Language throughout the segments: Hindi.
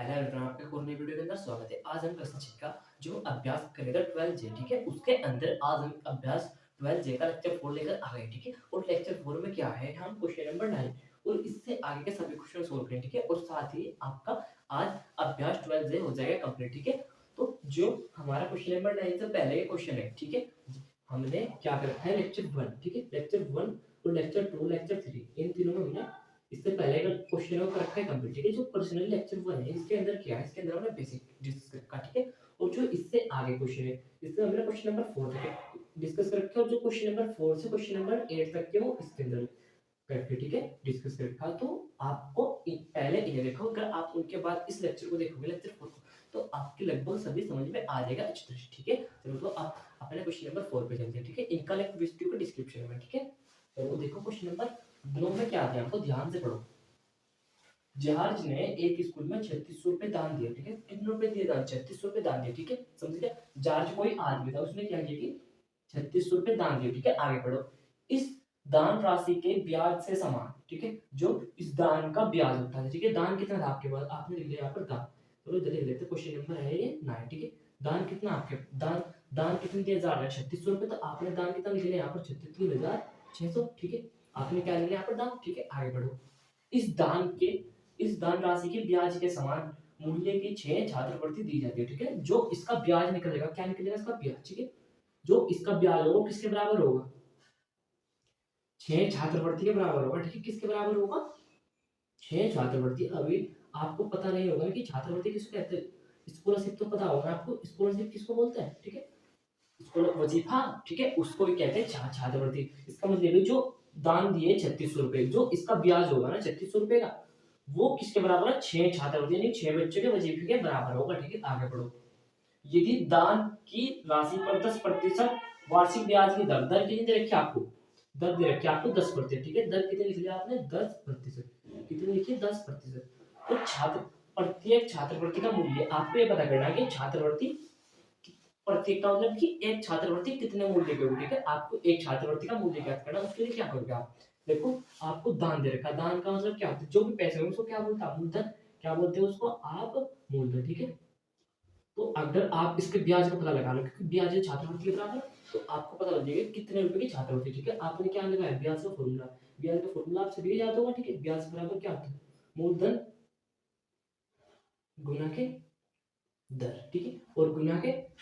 हेलो एवरीवन, आपके एक और नई वीडियो के अंदर स्वागत है। आज हम क्लास 6 का जो अभ्यास करेगा 12 जे, ठीक है। उसके अंदर आज हम अभ्यास 12 जे का लेक्चर 4 लेकर आ गए, ठीक है। और लेक्चर 4 में क्या है, हम क्वेश्चन नंबर 9 और इससे आगे के सभी क्वेश्चन सोल्व करेंगे, ठीक है। और साथ ही आपका आज अभ्यास 12 जे हो जाएगा कंप्लीट, ठीक है। तो जो हमारा क्वेश्चन नंबर 9 से पहले का क्वेश्चन है, ठीक है, हमने क्या कर रखा है लेक्चर 1, ठीक है। लेक्चर 1 और लेक्चर 2 लेक्चर 3 इन तीनों में हमने इससे पहले का क्वेश्चन है वो कर रखा है कंप्लीट, ठीक है। जो पर्सनल लेक्चर 1 है इसके अंदर क्या है, इसके अंदर हमने बेसिक डिस्कस कर रखा, ठीक है। और जो इससे आगे क्वेश्चन है इसमें हमने क्वेश्चन नंबर 4 तक डिस्कस कर रखा है, और जो क्वेश्चन नंबर 4 से क्वेश्चन नंबर 8 तक के वो इसके अंदर करके, ठीक है, डिस्कस कर रखा। तो आपको पहले इन्हें देखो, अगर आप उनके बाद इस लेक्चर को देखोगे लेक्चर 4 को, तो आपके लगभग सभी समझ में आ जाएगा अच्छी तरह से, ठीक है। चलो तो आप अपने क्वेश्चन नंबर 4 पे चलते हैं, ठीक है। इनका लिंक वीडियो के डिस्क्रिप्शन में, ठीक है। तो देखो क्वेश्चन नंबर 2 में क्या आता है, आपको ध्यान से पढ़ो। जॉर्ज ने एक स्कूल में 3600 रुपए दान दिए, ठीक है। कितने रुपए दिए दान, 3600 रुपए दान दिए, ठीक है। समझ गया। जॉर्ज कोई आदमी था, उसने क्या किया कि 3600 रुपए दान दिए, ठीक है। आगे पढ़ो। इस दान राशि के ब्याज से समान, ठीक है, जो इस दान का ब्याज होता है, ठीक है। दान कितना था आपके पास, आपने लिख लिया यहाँ पर दान। चलो इधर लिख लेते, क्वेश्चन नंबर है ये 9, ठीक है। दान कितना आपके दान दान कितने दिए जा रहा है, 3600 रुपए। तो आपने दान कितना लिख लिया यहाँ पर, 36,600, ठीक है। आपने क्या लिख लिया यहाँ पर दान, ठीक है। आगे बढ़ो। इस दान के इस दान राशि के ब्याज के समान मूल्य की 6 छात्रवृत्ति दी जाती है, ठीक है। जो इसका ब्याज निकलेगा, क्या निकलेगा इसका ब्याज, ठीक है। जो इसका ब्याज होगा किसके बराबर होगा, 6 छात्रवृत्ति के बराबर होगा, ठीक है। किसके बराबर होगा, 6 छात्रवृत्ति। अभी आपको पता नहीं होगा कि छात्रवृत्ति किसको कहते हैं। स्कॉलरशिप तो पता होगा आपको, स्कॉलरशिप किसको बोलते हैं, ठीक है। स्कॉलर वजीफा, ठीक है, उसको भी कहते हैं छात्रवृत्ति। इसका मतलब है जो दान दिए 3600 रुपए, जो इसका ब्याज होगा ना 3600 रुपए का, वो किसके बराबर है, 6 छात्रवृत्ति यानी 6 बच्चों के वजीफे के बराबर होगा, ठीक है। आगे बढ़ो। यदि दान की राशि पर 10% वार्षिक ब्याज की दर दर कितनी दे रखी है आपको, दर दे रखी है आपको 10%, ठीक है। दर कितनी लिख लिया आपने, 10%। कितनी लिखी, 10%। तो छात्र प्रत्येक छात्रवृत्ति का मूल्य आपको ये पता करना है कि छात्रवृत्ति प्रत्येक का मतलब कि एक छात्रवृत्ति कितने मूल्य की होगी, ठीक है। आपको एक छात्रवृत्ति का मूल्य ज्ञात करना, उसके लिए क्या करोगे आप, देखो आपको दान दे रखा, दान का मतलब क्या होता है, जो भी पैसे होंगे उसको क्या बोलते हैं, मूलधन। क्या बोलते हैं उसको आप, मूलधन, ठीक है। तो अगर आप इसके ब्याज का पता लगा लो, क्योंकि ब्याज है छात्रवृत्ति के बराबर, तो आपको पता लग जाएगा कितने रुपए की छात्रवृत्ति, ठीक है। आपने क्या लगाया, ब्याज का फॉर्मूला। ब्याज का फॉर्मूला आप सभी याद होगा, ठीक है। ब्याज बराबर क्या होता है, मूलधन गुना के दर, ठीक है। और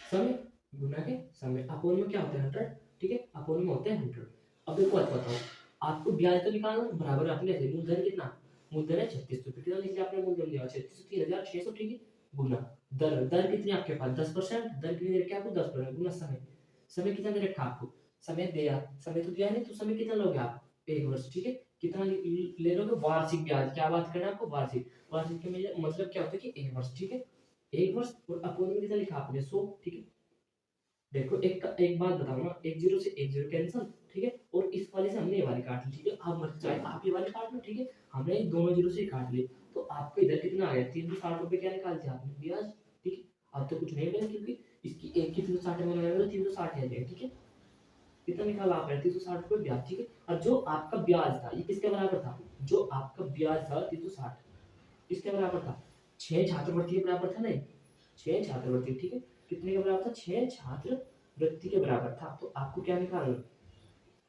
समय गुना के समय अपोन में क्या होता है 100, ठीक है। अपोन में होता है 100। अब देखो आज बताओ, आपको ब्याज तो निकालना बराबर, आपने ऐसे मूलधन कितना, मूलधन है 3600, कितना लिख लिया आपने मूलधन लिया 3600, 3600, ठीक है। गुना दर, दर कितनी आपके पास 10%, दर कितनी दे रखी है आपको 10%, गुना समय, समय कितना दे रखा आपको, समय दिया, समय तो दिया नहीं, तो समय कितना लोगे आप, 1 वर्ष, ठीक है। कितना ले लोगे, वार्षिक ब्याज, क्या बात करना है आपको, वार्षिक। वार्षिक के मतलब क्या होता है कि 1 वर्ष, ठीक है। 1 वर्ष। और अपोन में कितना लिखा आपने 100, ठीक है। देखो एक बात बताऊँ ना, एक जीरो से एक जीरो कैंसिल, ठीक है। और इस वाले से हमने ये वाली काट ली, ठीक है। अब मत चाहे आप ये वाली काट लो, ठीक है। हमने दोनों जीरो से काट लिए, तो आपको इधर कितना आ गया, 360 रुपए क्या निकाल दिया आपने, ब्याज, ठीक है। अब तो कुछ नहीं बना, क्योंकि इसकी एक की 360 में लगाएगा तो 360 आ जाएगा, ठीक है। कितना निकाला आपने, 360 रुपए ब्याज, ठीक है। और जो आपका ब्याज था ये किसके बराबर था, जो आपका ब्याज था 360 किसके बराबर था, 6 छात्रवृत्ति के बराबर था नहीं, 6 छात्रवृत्ति, ठीक है। कितने के बराबर था, 6 छात्रवृत्ति के बराबर था। तो आपको क्या निकालना,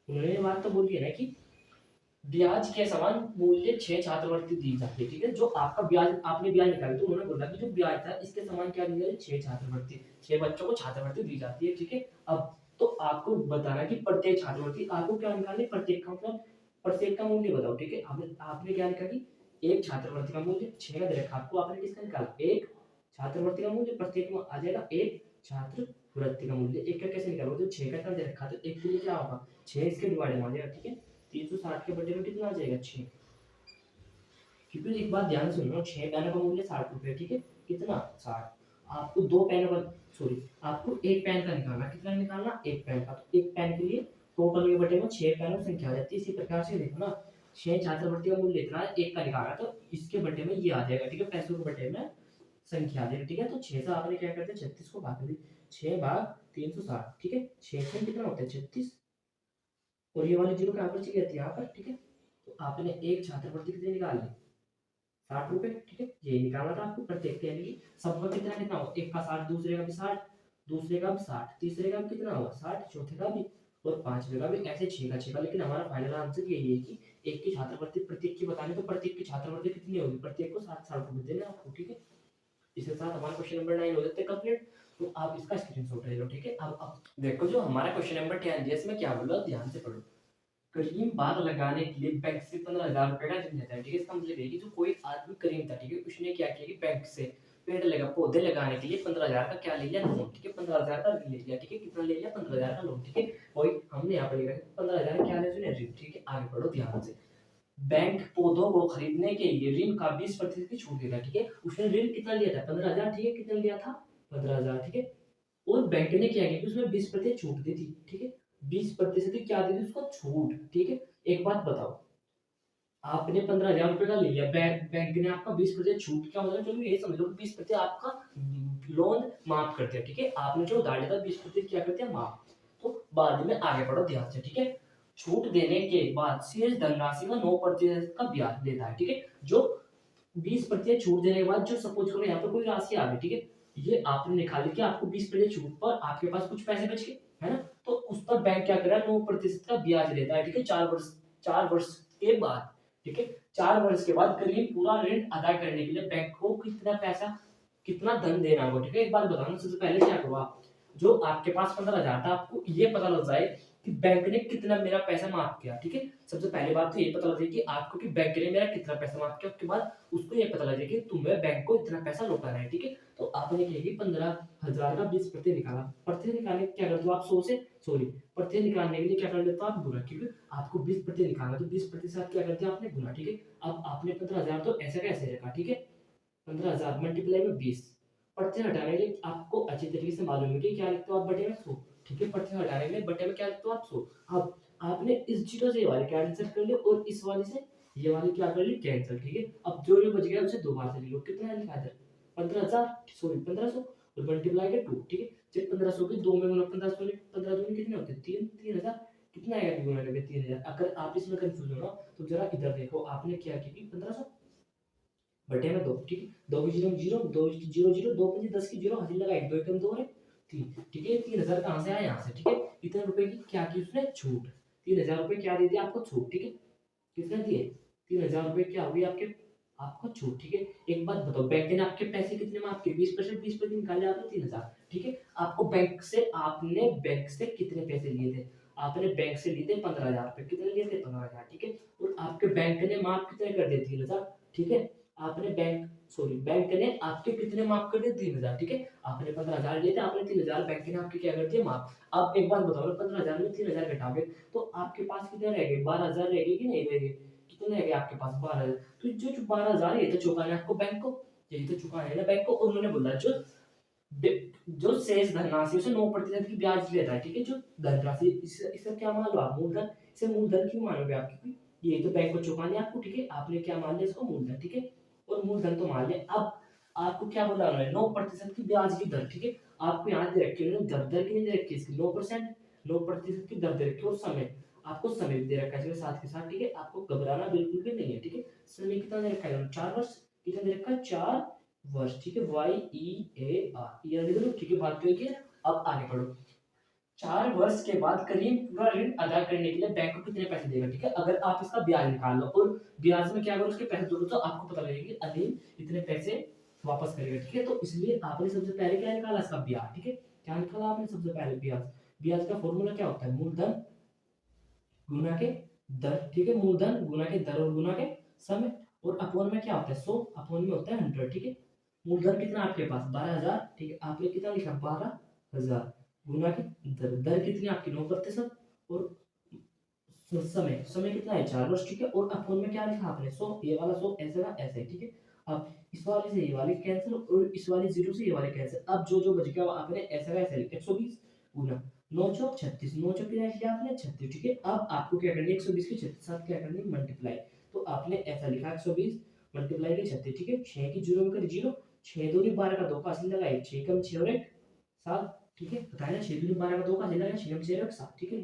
उन्होंने ये बात तो बोली है ना कि ब्याज के समान मूल्य 6 छात्रवृत्ति दी जाती है, ठीक है। जो आपका ब्याज आपने ब्याज निकाला, तो उन्होंने बोला कि जो ब्याज था इसके समान क्या दी जाती है, 6 छात्रवृत्ति, 6 बच्चों को छात्रवृत्ति दी जाती है, ठीक है। अब तो आपको बताना कि प्रत्येक छात्रवृत्ति आपको क्या निकालनी, प्रत्येक का मतलब प्रत्येक का मूल्य बताओ, ठीक है। आपने आपने क्या निकाली, एक छात्रवृत्ति का मूल्य 6 का दे रखा आपको, आपने किसका निकाला, एक छात्रवृत्ति का मूल्य, प्रत्येक में आ जाएगा एक छात्रवृत्ति का मूल्य। एक का कैसे निकालोगे, तो 6 का दे रखा, तो एक के लिए क्या होगा, 6 इसके डिवाइड में आ जाएगा, ठीक है। 360 के बटे में कितना आ जाएगा, 6। क्योंकि एक बात ध्यान से सुनो, 6 पेनों का मूल्य 60 रुपए, ठीक है। कितना, 60। आपको दो पेनों का, सॉरी, आपको एक पेन का निकालना, कितना निकालना, एक पेन का। तो एक पेन के लिए टोटल के बटे में 6 पेनों की संख्या आ जाती है। इसी प्रकार से देखो ना, 6 छात्रवृत्ति का मूल्य इतना है, एक का निकाला, तो इसके बटे में ये आ जाएगा, ठीक है। पैसों के बटे में संख्या आ जाएगी, ठीक है। तो 6 से आपने क्या करते हैं, 36 को भाग दी, 6 भाग 360, ठीक है। 6 से कितना होता है 36, और ये वाली जीरो कहाँ पर चली जाती है, यहाँ पर, ठीक है। तो आपने एक छात्रवृत्ति कितनी निकाल ली, 60 रुपए, ठीक है। ये निकालना था आपको प्रत्येक के, यानी कि सबका कितना कितना हो, एक का 60, दूसरे का भी 60, दूसरे का भी 60, तीसरे का भी कितना हुआ 60, चौथे का भी और पांचवे का भी, ऐसे छह का छह का। लेकिन हमारा फाइनल आंसर यही है कि एक की छात्रवृत्ति प्रत्येक की बताने, तो प्रत्येक की छात्रवृत्ति कितनी होगी, प्रत्येक को 60 60 रुपए देना आपको, ठीक है। इसके साथ हमारा क्वेश्चन नंबर 9 हो जाते हैं कंप्लीट। तो आप इसका स्क्रीनशॉट ले लो, ठीक है। अब देखो जो हमारा क्वेश्चन नंबर 10 है, इसमें क्या बोला ध्यान से पढ़ो। करीम बाग लगाने के लिए बैंक से 15,000 रुपए का ऋण लेता है, ठीक है। इसका मतलब ये कि जो कोई आदमी करीम था, ठीक है, उसने क्या किया कि बैंक से पेड़ लगा पौधे लगाने के लिए 15,000 का क्या ले लिया लोन, ठीक है। 15,000 का ऋण ले लिया, ठीक है। कितना ले लिया 15,000 का लोन, ठीक है। वही हमने यहाँ पर लिखा 15,000 क्या ले ऋण, ठीक है। आगे पढ़ो ध्यान से। बैंक पौधों को खरीदने के लिए ऋण का 20% की छूट देता है, ठीक है। उसने ऋण कितना लिया था 15,000, ठीक है। कितना लिया था 15,000, ठीक है। और बैंक ने क्या किया कि उसमें 20% छूट दी थी, ठीक है। 20% की क्या दी थी उसको छूट, ठीक है। एक बात बताओ, आपने 15,000 रुपए का ले लिया, बैंक ने आपका 20% छूट, क्या मतलब चलो ये समझ लो 20% आपका लोन माफ कर दिया, ठीक है। आपने जो उधार लिया था 20% क्या कर दिया माफ। तो बाद में आगे बढ़ो ध्यान से, ठीक है। छूट देने के बाद शेष धनराशि का 9% का ब्याज लेता है, ठीक है। जो 20% छूट देने के बाद जो सपोज करो यहाँ पर कोई राशि आ गई, ठीक है। ये आपने निकाली कि आपको 20% छूट पर आपके पास कुछ पैसे बच गए, है ना। तो उस पर बैंक क्या कर रहा है 9% का ब्याज लेता है, ठीक है। 4 वर्ष के बाद, ठीक है। 4 वर्ष के बाद करीब पूरा ऋण अदा करने के लिए बैंक को कितना पैसा, कितना धन देना होगा, ठीक है। एक बात बताओ सबसे पहले क्या करो आप, जो आपके पास 15,000 था, आपको ये पता लग जाए कि बैंक ने कितना मेरा पैसा माफ किया, ठीक है। सबसे पहली बात तो ये पता लग जाए कि आपको कि बैंक ने मेरा कितना पैसा माफ किया। उसके बाद उसको ये पता लग जाए कि तुम्हें बैंक को इतना पैसा लौटाना है, ठीक है। तो आपने क्या कि 15,000 का 20% निकाला। प्रत्यय निकालने क्या करते हो आप 100 से, सॉरी, प्रत्यय निकालने के लिए क्या कर लेते हो आप गुना, क्योंकि आपको 20% निकालना, तो 20% साथ क्या करते हो आपने गुना, ठीक है। अब आपने 15,000 तो ऐसे कैसे रखा, ठीक है। 15,000 मल्टीप्लाई में 20, प्रत्यय हटाने के लिए आपको अच्छी तरीके से मालूम है कि क्या लिखते हो आप बटे में 100, ठीक है। प्रत्यय हटाने के लिए बटे में क्या लिखते हो आप 100। अब आपने इस जीरो से ये वाली कैंसिल कर ली और इस वाली से ये वाली क्या कर ली कैंसिल, ठीक है। अब जो जो बच गया उसे दो बार से ले लो, कितना लिखा है 15,000, सॉरी 1,500 और मल्टीप्लाई के 2, ठीक है। जब 1,500 की 2 में गुना 1500 15 दूनी कितने होते हैं 3, 3,000 कितना आएगा गुना करके 3,000। अगर आप इसमें कंफ्यूज हो ना तो जरा इधर देखो, आपने क्या किया कि 1500 बटे में 2, ठीक है। 2 की जीरो जीरो, 2 की जीरो जीरो, 2 पंजे 10 की जीरो, हाजिर लगा 1 2 एकम 2 है 3, ठीक है। 3,000 कहाँ से आया यहाँ से, ठीक है। इतने रुपए की क्या की उसने छूट, 3,000 रुपए क्या दे दिया आपको छूट, ठीक है। कितने दिए 3,000 रुपए क्या हुई आपके, आपको छूट, ठीक है। एक बात बताओ बैंक ने आपके पैसे कितने में आपके 20% निकाले आपने 3,000, ठीक है। आपको बैंक से, आपने बैंक से कितने पैसे लिए थे, आपने बैंक से लिए थे 15,000 रुपए, कितने लिए थे 15,000, ठीक है। और आपके बैंक ने माफ कितने कर दिए 3,000, ठीक है। आपने बैंक, सॉरी, बैंक ने आपके कितने माफ कर दिए 3,000, ठीक है। आपने 15,000 लिए थे, आपने 3,000 बैंक ने आपके क्या कर दिए माफ। अब एक बात बताओ 15,000 में 3,000 घटाओगे तो आपके पास कितने रह गए 12,000 रह गए कि नहीं रह गए, कितने रह गए आपके पास 12,000। तो जो 12,000 ये तो चुकाना है आपको बैंक को, यही तो चुकाना है ना बैंक को। उन्होंने बोला जो जो शेष धनराशि उसे 9% की ब्याज लेता है, ठीक है। जो धनराशि इसे क्या मान लो आप मूलधन, इसे मूलधन क्यों मानोगे आप, क्योंकि ये तो बैंक को चुकाने आपको, ठीक है। आपने क्या मान लिया इसको मूलधन, ठीक है। और मूलधन तो मान लिया। अब आपको क्या बोला उन्होंने 9% की ब्याज की दर, ठीक है। आपको यहाँ दे रखी है दर, दर की नहीं दे रखी इसकी 9%, 9% की दर दे रखी है। और समय, आपको समय भी दे रखा है इसके साथ के साथ, ठीक है। आपको घबराना बिल्कुल भी नहीं है, ठीक है। समय कितना दे रखा है 4 वर्ष, कितना दे रखा है 4 वर्ष, ठीक है। YEAR ईयर लिख लो, ठीक है। बात तो है। अब आगे बढ़ो। 4 वर्ष के बाद करीब पूरा ऋण अदा करने के लिए बैंक को कितने पैसे देगा, ठीक है। अगर आप इसका ब्याज निकाल लो और ब्याज में क्या करो उसके पैसे जोड़ो तो आपको पता लगेगा कि अनिल इतने पैसे वापस करेगा, ठीक है। तो इसलिए आपने सबसे पहले क्या निकाला इसका ब्याज, ठीक है। क्या निकाला आपने सबसे पहले ब्याज। ब्याज का फॉर्मूला क्या होता है मूलधन गुना के दर, ठीक है। मूलधन गुना के दर और गुना के समय। और अपवन में क्या होता है 100, अपवन में होता है 100, ठीक है। मूलधन कितना आपके पास 12,000, ठीक है। आपने कितना लिखा 12,000 गुना की दर, दर कितनी आपकी 9%। और समय, समय कितना है 4 वर्ष, ठीक है। और अपवन में क्या लिखा आपने 100, ये वाला 100 ऐसे का ऐसे, ठीक है। अब इस वाले से ये वाले कैंसिल और इस वाले जीरो से ये वाले कैंसिल। अब जो जो बच गया वो आपने ऐसा का ऐसा लिखा 120 गुना 9 चौक 36, 9 चौक कितना किया आपने 36, ठीक है। अब आपको क्या करनी है 120 की 36 साथ क्या करनी है मल्टीप्लाई। तो आपने ऐसा लिखा 120 मल्टीप्लाई के 36, ठीक है। 6 की जीरो में कर जीरो, 6 दूनी 12 का 2 का असली लगा 1, 6 कम 6 और 1 7, ठीक है। बताया ना 6 दूनी 12 का 2 का असली लगा 6 कम 6 और 1 7, ठीक है।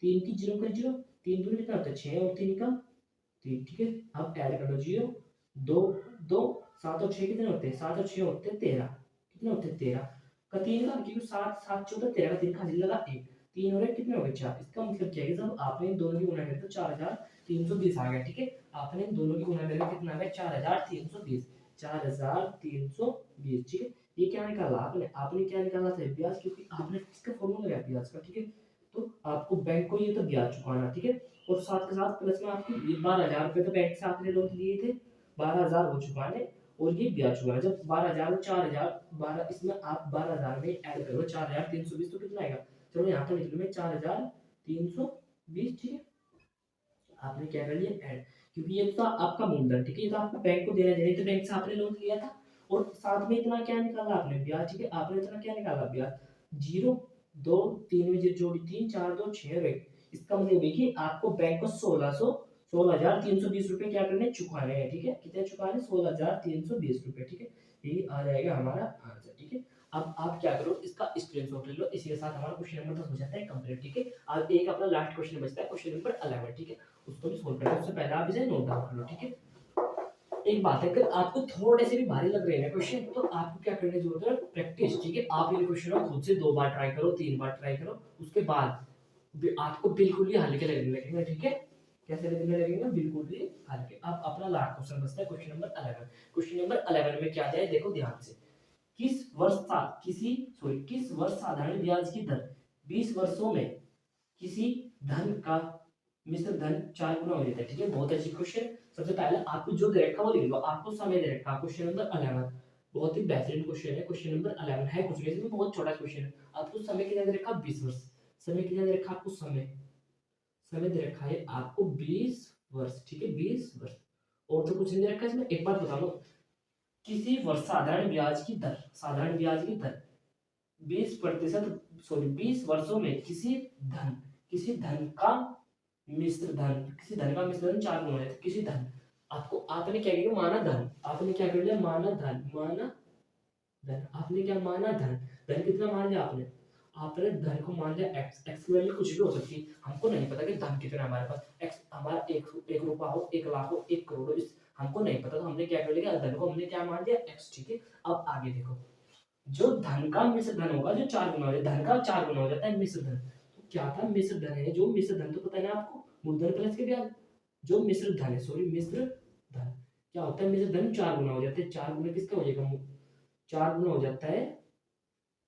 3 की जीरो कर जीरो, 3 दूनी कितना होता है 6 और 3 का 3, ठीक है। अब ऐड कर दो जीरो दो दो, 7 और 6 कितने होते हैं? 7 और 6 होते हैं 13। कितने होते हैं? 13 का 3 का, क्योंकि 7 7 14 13 का 3 का हाजिर लगा 1, 3 और 1 कितने हो गए? 4। इसका मतलब क्या है कि जब आपने इन दोनों की गुणा करी तो 4320 आ गया। ठीक है, आपने इन दोनों की गुणा करके कितना आ गया? 4320, 4320। ठीक है, ये क्या निकाला आपने? आपने क्या निकाला था? ब्याज, क्योंकि आपने किसका फॉर्मूला लगाया? ब्याज का। ठीक है, तो आपको बैंक को ये तो ब्याज चुकाना। ठीक है, और साथ के साथ प्लस में आपको 12,000 रुपए तो बैंक से आपने लोन लिए थे, 12,000 हो चुकाने, और ये ब्याज चुकाना। जब 12,000 और 4,000, 12 इसमें आप 12,000 में ऐड करो 4,320, तो कितना आएगा? चलो यहाँ पर लिख लो मैं 4,320। ठीक है, आपने क्या कर लिया? ऐड, क्योंकि ये तो आपका मूलधन। ठीक है, ये तो आपको बैंक को देना चाहिए, तो बैंक से आपने लोन लिया था, और साथ में इतना क्या निकाला आपने? ब्याज। ठीक है, आपने इतना क्या निकाला? ब्याज। जीरो, दो, तीन में जीरो जोड़ी 3, 4 2 6 और 1। इसका मतलब है कि आपको बैंक को 16,320 रुपए क्या करने? चुकाने हैं। ठीक है, कितने चुकाने? 16,320 रुपए। ठीक है, ये आ जाएगा हमारा आंसर। ठीक है, अब आप क्या करो? इसका स्क्रीनशॉट ले लो। इसी के साथ हमारा क्वेश्चन नंबर 10 हो जाता है कंप्लीट। ठीक है, अब एक अपना लास्ट क्वेश्चन बचता है, क्वेश्चन नंबर 11। ठीक है, उसको भी सोल्व करना है, उससे पहले आप इसे नोट डाउन कर लो। ठीक है, एक बात है, अगर आपको थोड़े से भी भारी लग रहे हैं क्वेश्चन, तो आपको क्या करने की जरूरत है? प्रैक्टिस। ठीक है, आप इन क्वेश्चनों को खुद से 2 बार ट्राई करो, 3 बार ट्राई करो, उसके बाद आपको बिल्कुल ही हल्के लगने लगेंगे। ठीक है, कैसे लगने लगेंगे? बिल्कुल ही हल्के। अब अपना लास्ट क्वेश्चन बचता है, क्वेश्चन नंबर 11। क्वेश्चन नंबर 11 में क्या जाए, देखो ध्यान से। किस वर्ष साधारण ब्याज की दर 20 वर्षों में किसी धन का मिश्र धन 4 गुना हो जाता है। ठीक है, बहुत अच्छी क्वेश्चन। सबसे पहले आपको जो दे रखा है वो लिख लो। आपको समय दे रखा है, क्वेश्चन नंबर 11, बहुत ही बेहतरीन क्वेश्चन है। क्वेश्चन नंबर 11 है कुछ नहीं, इसमें बहुत छोटा क्वेश्चन है। आपको समय कितना दे रखा? 20 वर्ष। समय कितना दे रखा आपको? समय समय दे रखा है आपको 20 वर्ष। ठीक है, 20 वर्ष, और तो कुछ नहीं दे रखा इसमें। एक बात बता दो, किसी वर्ष साधारण ब्याज की दर 20%, सॉरी 20 वर्षों में किसी धन का किसी धन का मिश्र धन 4 गुना है। किसी धन, आपको आपने क्या किया? माना धन। आपने क्या कर लिया? माना धन। आपने क्या माना? धन। धन कितना मान लिया आपने? आपने धन को मान लिया एक्स। एक्स की वैल्यू कुछ भी हो सकती है, हमको नहीं पता कि धन कितना है हमारे पास। एक्स हमारा एक रुपया हो, 1 लाख हो, 1 करोड़ हो, इस हमको नहीं पता, तो हमने क्या कर लिया? धन को हमने क्या मान लिया? एक्स। ठीक है, अब आगे देखो, जो धन का मिश्र धन होगा, जो 4 गुना हो जाए, धन का 4 गुना हो जाता है मिश्र धन। तो क्या था? मिश्र धन है। जो मिश्र धन तो पता है ना आपको, मूलधन प्लस के ब्याज। जो मिश्र धन है, सॉरी मिश्र धन क्या होता है? मिश्र धन 4 गुना हो जाते हैं। 4 गुना किसका हो जाएगा? 4 गुना हो जाता है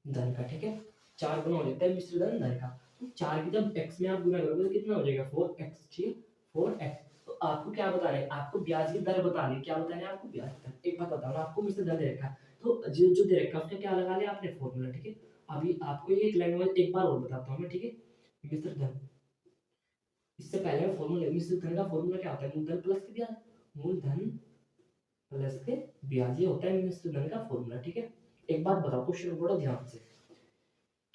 धन का। ठीक है, 4 गुना हो जाता है मिश्र धन धन का। तो 4 की जब x में आप गुना करोगे तो कितना हो जाएगा? 4x। ठीक है, 4x। तो आपको क्या बताना है? आपको ब्याज की दर बतानी है। क्या बताना है आपको? ब्याज की दर। एक बात बताओ ना, आपको मिश्र धन दे रखा है, तो जो जो दे रखा है उसका क्या लगा लिया आपने? फॉर्मूला। ठीक है, अभी आपको ये एक लाइन में एक बार और बताता हूँ मैं। ठीक है, मिश्र धन, इससे पहले मैं फॉर्मूला, मिश्र धन का फॉर्मूला क्या होता है? मूलधन प्लस के ब्याज। मूलधन प्लस के ब्याज, ये होता है मिश्र धन का फॉर्मूला। ठीक है, एक बात बताओ, क्वेश्चन को बड़ा ध्यान से।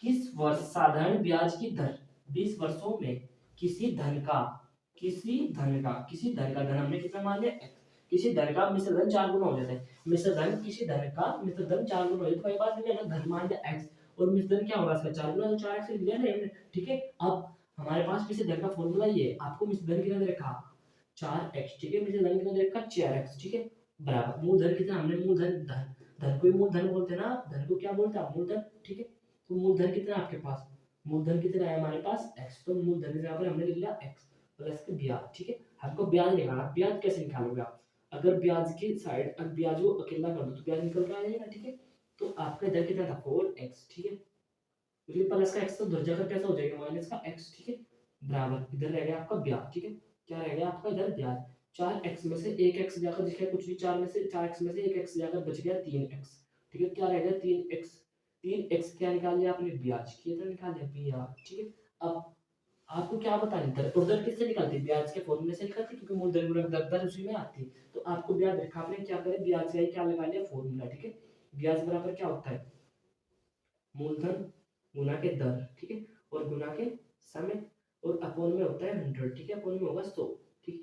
किस वर्ष साधारण ब्याज की दर 20 वर्षों में किसी धन का धन हमने कितना मान लिया? x। किसी धन का मिश्र धन 4 गुना हो जाता है। मिश्र धन किसी धन का मिश्र धन 4 गुना हो जाता है, कोई बात नहीं है ना, धन मान लिया x, और मिश्र धन क्या होगा इसका? 4 गुना, तो 4x लिख दिया ना हमने। ठीक है, अब हमारे पास मिश्र धन का फॉर्मूला ये है। आपको मिश्र धन कितना दे रखा? 4x। ठीक है, मिश्र धन कितना दे रखा? 4x। ठीक है, बराबर मूलधन कितना? हमने मूलधन धन, धन को ही मूलधन बोलते हैं ना, धन को क्या बोलते हैं? मूलधन। ठीक है, तो मूलधन कितना है आपके पास? मूलधन कितना है हमारे पास? x। तो मूलधन यहाँ पर हमने लिख लिया x प्लस के ब्याज। ठीक है, हमको ब्याज निकालना। ब्याज कैसे निकालोगे आप? अगर ब्याज की साइड, अगर ब्याज को अकेला कर दो तो ब्याज निकल कर आ जाएगा। ठीक है, तो आपका इधर कितना था? 4x। ठीक है, तो ये प्लस का x तो उधर जाकर कैसा हो जाएगा? माइनस का x। ठीक है, बराबर इधर रह गया आपका ब्याज। ठीक है, क्या रह गया आपका इधर? ब्याज। 4x में से 1x जाकर दिखा कुछ नहीं, 4x में से 1x जाकर बच गया 3x। ठीक है, क्या रह गया? 3x। 3x क्या निकाल लिया आपने? ब्याज की तरह निकाल लिया, ब्याज। ठीक है, अब आपको क्या बताना? दर, और दर किससे निकालती है? ब्याज के फॉर्मूले से निकालती है, क्योंकि मूलधन गुणक दर दर उसी में आती है। तो आपको ब्याज रखा, आपने क्या करे? ब्याज का ही क्या लगा लिया? फॉर्मूला। ठीक है, ब्याज बराबर क्या होता है? मूलधन गुना के दर। ठीक है, और गुना के समय, और अपोन में होता है 100। ठीक है, अपोन में होगा 100। ठीक है,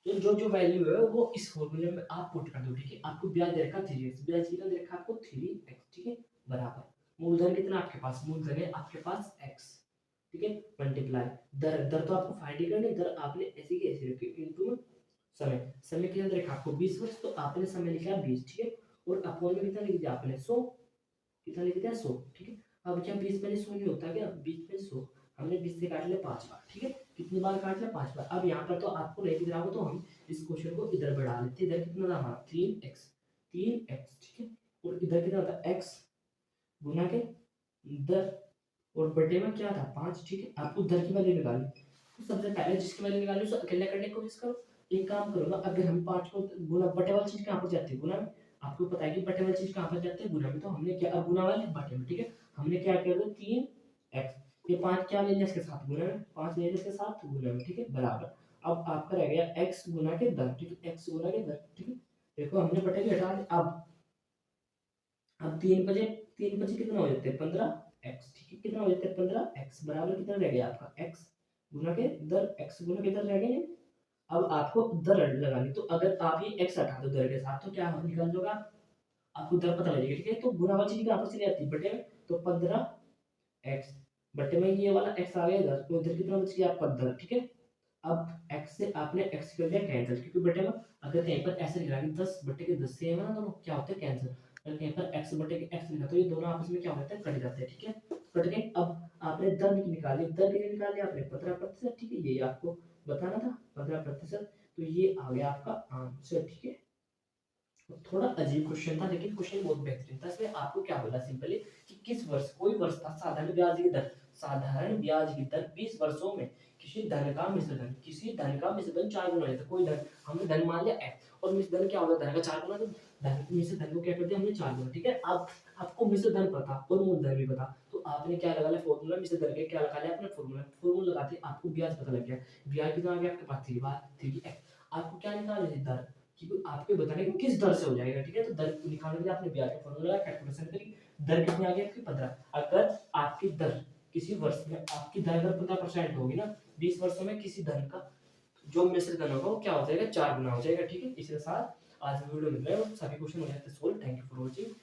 तो जो जो वैल्यू है वो इस फॉर्मूले में आप पुट कर दो। ठीक है, आपको ब्याज दे रखा 3x, ब्याज कितना दे रखा आपको? 3x। ठीक है, बराबर मूलधन कितना आपके पास? मूलधन है आपके पास x। ठीक है, मल्टीप्लाई दर, दर तो आपको फाइंड ही करनी, दर आपने ऐसी की ऐसी रखी, इनटू समय कितना देखा आपको 20 वर्ष, तो आपने समय लिखा 20, ठीक है। और अपॉन में कितना लिख दिया आपने 100, कितना लिख दिया 100, ठीक है। अब क्या 20 पहले 100 नहीं होता क्या, 20 पहले 100, हमने 20 से काट लिया 5 बार, ठीक है। कितनी बार काट लिया 5 बार। अब यहाँ पर तो आपको नहीं दिख रहा हो तो हम इस क्वेश्चन को इधर बढ़ा लेते हैं। इधर कितना था हमारा 3x, 3x, ठीक है। और इधर कितना था x गुना के दर, और बटे में क्या था 5, ठीक है। आपको दर की वैल्यू निकालनी, तो सबसे पहले जिसकी वैल्यू निकालनी उसे अकेले करने की कोशिश करो। एक काम करो ना, अगर हम 5 को गुना, बटे वाली चीज कहाँ पर जाती है, गुना में। आपको पता है कि बटे वाली चीज कहाँ पर जाती है, गुना में। तो हमने क्या, अब गुना वाली बटे में, ठीक है। हमने क्या कर दिया 3x, ये 5 क्या ले लिया इसके साथ गुना में, 5 ले लिया इसके साथ गुना में, ठीक है, बराबर। अब आपका रह गया x गुना के दर, ठीक है, x गुना के दर, ठीक है। देखो हमने बटे के हटा दिया। अब 3 बजे कितना हो जाते हैं 15x, ठीक है। कितना हो जाता है 15x, बराबर कितना रह गया आपका x गुना के दर, x गुना के दर रह गए। अब आपको दर लगानी, तो अगर आप ये x हटा दो दर के साथ तो क्या निकल जाएगा, आपको दर पता लगेगा, ठीक है। तो गुना वाली चीज कहाँ पर चली जाती है, बटे में। तो 15x बटे में ये वाला x आ गया इधर, तो इधर कितना बच गया आपका दर, ठीक है। अब x से आपने x कर दिया कैंसिल, क्योंकि बटे में अगर कहीं पर ऐसे लिखा कि 10 बटे के 10 सेम है ना, दोनों क्या होते हैं कैंसिल। अगर कहीं पर x बटे के x लिखा तो ये दोनों आपस में क्या हो जाते हैं, कट जाते हैं, ठीक है। कट गए। अब आपने दर निकाली, दर कितनी निकाली आपने 15%, ठीक है। ये आपको बताना था 15%, तो ये आ गया आपका आंसर, ठीक है। थोड़ा अजीब क्वेश्चन था, लेकिन क्वेश्चन बहुत बेहतरीन था। इसमें आपको क्या बोला सिंपली कि किस वर्ष, कोई वर्ष था साधारण ब्याज की दर, साधारण ब्याज की दर 20 वर्षों में किसी धन का मिश्रधन, किसी धन का मिश्रधन 4 गुना होता है। कोई धन हमने धन मान लिया x, और मिश्रधन क्या होता है, धन का 4 गुना। तो धन मिश्रधन को क्या कर दिया हमने 4 गुना, ठीक है। अब आपको मिश्रधन पता और मूलधन भी पता, तो आपने क्या लगा लिया फॉर्मूला, मिश्रधन के क्या लगा लिया आपने फॉर्मूला लगाते आपको ब्याज पता लग गया। ब्याज कितना आ गया आपके पास 3/3x। आपको क्या निकालना है दर, कि आपके बताने कि किस दर से हो जाएगा, ठीक है। तो दर निकालने के लिए आपने ब्याज का फॉर्मूला कैलकुलेशन करी, दर कितनी आ गई आपकी 15। अगर आपकी दर किसी वर्ष में, आपकी दर अगर 15% होगी ना 20 वर्षों में, किसी धन का जो मिश्र धन होगा वो क्या हो जाएगा 4 गुना हो जाएगा, ठीक है। इसके साथ आज वीडियो मिल रहा है और सभी क्वेश्चन हो जाते हैं solve. Thank you for watching.